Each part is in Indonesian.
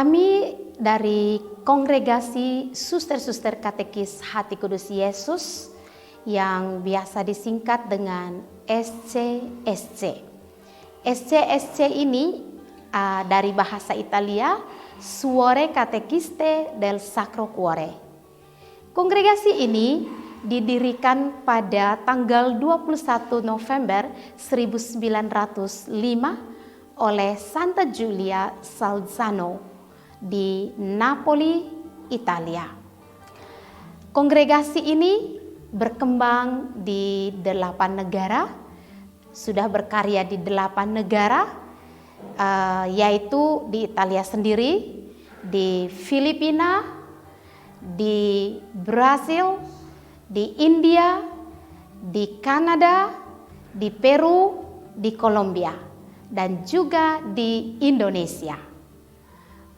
Kami dari Kongregasi Suster-Suster Katekis Hati Kudus Yesus yang biasa disingkat dengan SCSC. SCSC ini dari bahasa Italia, Suore Catechiste del Sacro Cuore. Kongregasi ini didirikan pada tanggal 21 November 1905 oleh Santa Giulia Salzano di Napoli, Italia. Kongregasi ini berkembang di 8 negara, sudah berkarya di 8 negara, yaitu di Italia sendiri, di Filipina, di Brasil, di India, di Kanada, di Peru, di Kolombia, dan juga di Indonesia.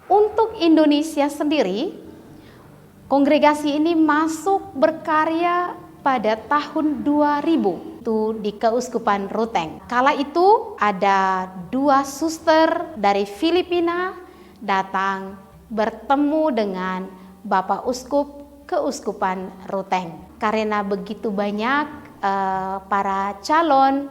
Untuk Indonesia sendiri, kongregasi ini masuk berkarya pada tahun 2000 itu di Keuskupan Ruteng. Kala itu ada 2 suster dari Filipina datang bertemu dengan Bapak Uskup Keuskupan Ruteng. Karena begitu banyak para calon,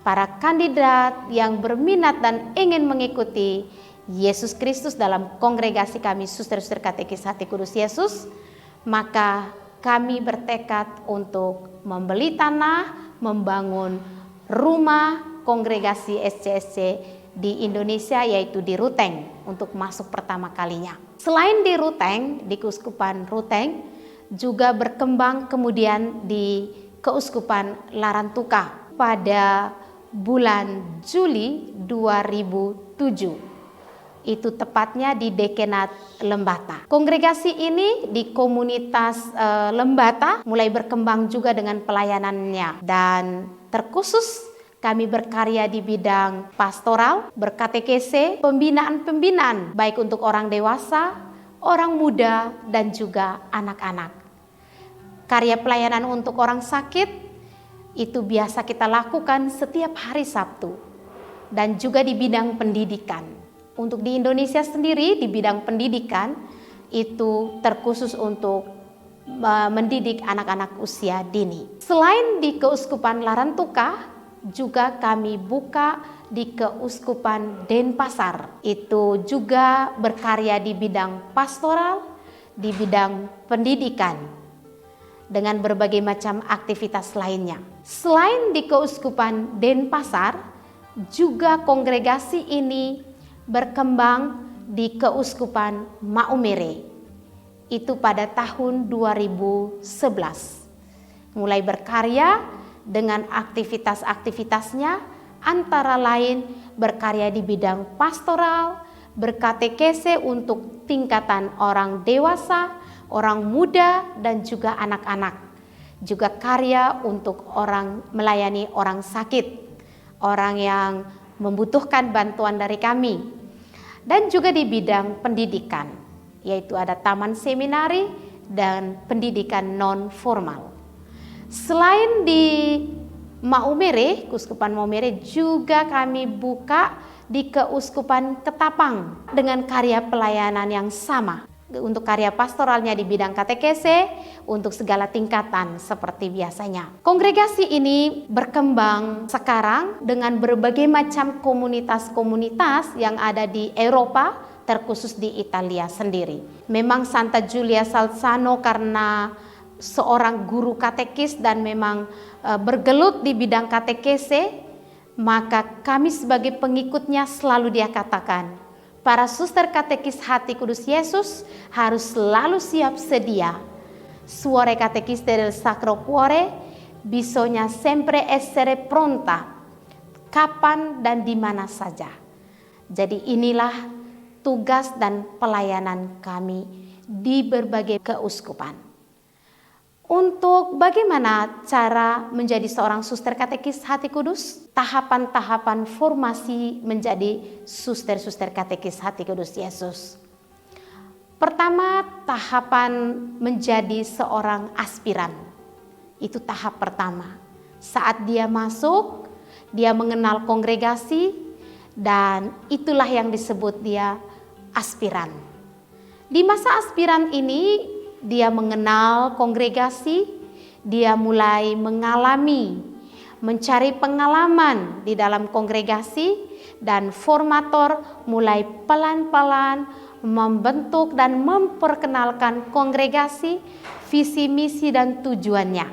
para kandidat yang berminat dan ingin mengikuti Yesus Kristus dalam kongregasi kami Suster-Suster Katekis Hati Kudus Yesus, maka kami bertekad untuk membeli tanah, membangun rumah kongregasi SCSC di Indonesia, yaitu di Ruteng, untuk masuk pertama kalinya. Selain di Ruteng, di Keuskupan Ruteng, juga berkembang kemudian di Keuskupan Larantuka pada bulan Juli 2007. Itu tepatnya di Dekenat Lembata. Kongregasi ini di komunitas Lembata mulai berkembang juga dengan pelayanannya, dan terkhusus kami berkarya di bidang pastoral, berkatekese, pembinaan-pembinaan baik untuk orang dewasa, orang muda, dan juga anak-anak. Karya pelayanan untuk orang sakit itu biasa kita lakukan setiap hari Sabtu, dan juga di bidang pendidikan. Untuk di Indonesia sendiri di bidang pendidikan itu terkhusus untuk mendidik anak-anak usia dini. Selain di Keuskupan Larantuka, juga kami buka di Keuskupan Denpasar. Itu juga berkarya di bidang pastoral, di bidang pendidikan, dengan berbagai macam aktivitas lainnya. Selain di Keuskupan Denpasar, juga kongregasi ini berkembang di Keuskupan Maumere. Itu pada tahun 2011. Mulai berkarya dengan aktivitas-aktivitasnya, antara lain berkarya di bidang pastoral, berkatekese untuk tingkatan orang dewasa, orang muda, dan juga anak-anak. Juga karya untuk melayani orang sakit, orang yang membutuhkan bantuan dari kami, dan juga di bidang pendidikan, yaitu ada taman seminari dan pendidikan non formal. Selain di Maumere, Keuskupan Maumere, juga kami buka di Keuskupan Ketapang dengan karya pelayanan yang sama. Untuk karya pastoralnya di bidang katekese untuk segala tingkatan seperti biasanya. Kongregasi ini berkembang sekarang dengan berbagai macam komunitas-komunitas yang ada di Eropa, terkhusus di Italia sendiri. Memang Santa Giulia Salzano karena seorang guru katekis dan memang bergelut di bidang katekese, maka kami sebagai pengikutnya selalu dia katakan, para suster katekis Hati Kudus Yesus harus selalu siap sedia. Suore Catechiste del Sacro Cuore bisogna sempre essere pronta, kapan dan di mana saja. Jadi inilah tugas dan pelayanan kami di berbagai keuskupan. Untuk bagaimana cara menjadi seorang suster katekis Hati Kudus, tahapan-tahapan formasi menjadi suster-suster katekis Hati Kudus Yesus. Pertama, tahapan menjadi seorang aspiran. Itu tahap pertama. Saat dia masuk, dia mengenal kongregasi, dan itulah yang disebut dia aspiran. Di masa aspiran ini, dia mengenal kongregasi, dia mulai mengalami, mencari pengalaman di dalam kongregasi, dan formator mulai pelan-pelan membentuk dan memperkenalkan kongregasi, visi, misi, dan tujuannya.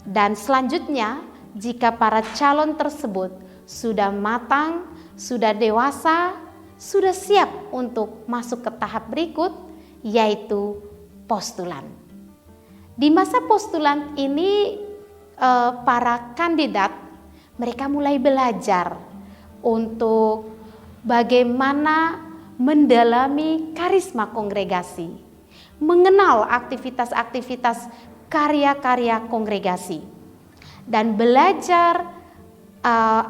Dan selanjutnya, jika para calon tersebut sudah matang, sudah dewasa, sudah siap untuk masuk ke tahap berikut, yaitu postulan. Di masa postulan ini, para kandidat mereka mulai belajar untuk bagaimana mendalami karisma kongregasi, mengenal aktivitas-aktivitas karya-karya kongregasi, dan belajar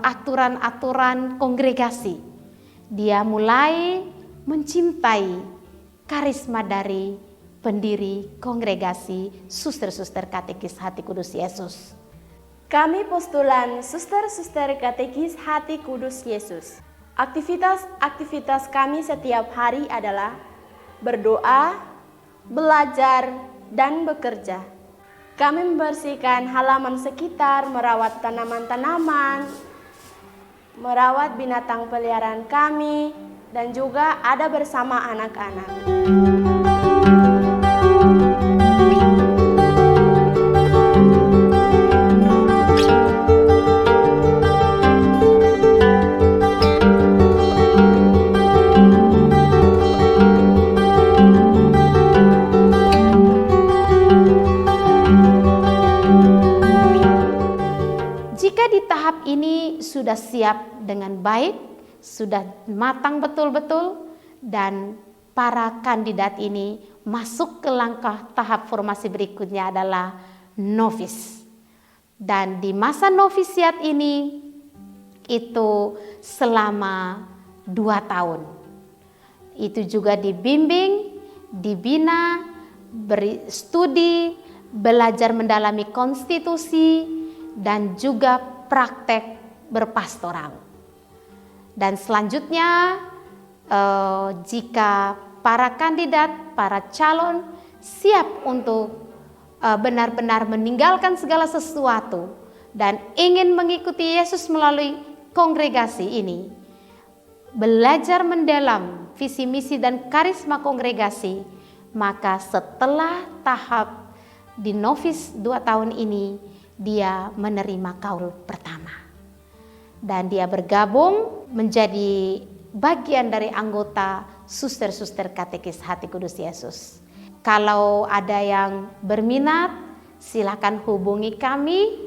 aturan-aturan kongregasi. Dia mulai mencintai karisma dari pendiri kongregasi Suster-Suster Katekis Hati Kudus Yesus. Kami postulan Suster-Suster Katekis Hati Kudus Yesus. Aktivitas-aktivitas kami setiap hari adalah berdoa, belajar, dan bekerja. Kami membersihkan halaman sekitar, merawat tanaman-tanaman, merawat binatang peliharaan kami, dan juga ada bersama anak-anak. Ini sudah siap dengan baik, sudah matang betul-betul, dan para kandidat ini masuk ke langkah tahap formasi berikutnya adalah novis. Dan di masa novisiat ini itu selama 2 tahun. Itu juga dibimbing, dibina, berstudi, belajar mendalami konstitusi, dan juga praktek berpastoral. Dan selanjutnya, jika para kandidat, para calon siap untuk benar-benar meninggalkan segala sesuatu dan ingin mengikuti Yesus melalui kongregasi ini, belajar mendalam visi misi dan karisma kongregasi, maka setelah tahap di novis 2 tahun ini, dia menerima kaul pertama. Dan dia bergabung menjadi bagian dari anggota Suster-Suster Katekis Hati Kudus Yesus. Kalau ada yang berminat, silakan hubungi kami,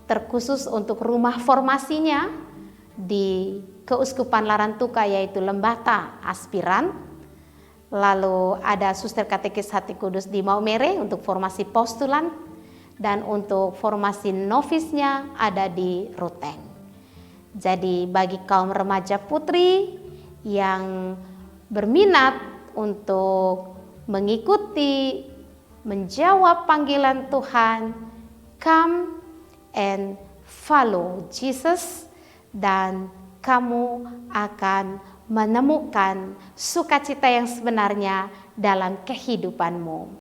terkhusus untuk rumah formasinya di Keuskupan Larantuka, yaitu Lembata Aspiran. Lalu ada Suster Katekis Hati Kudus di Maumere untuk formasi postulan. Dan untuk formasi novisnya ada di Ruteng. Jadi bagi kaum remaja putri yang berminat untuk mengikuti, menjawab panggilan Tuhan, come and follow Jesus, dan kamu akan menemukan sukacita yang sebenarnya dalam kehidupanmu.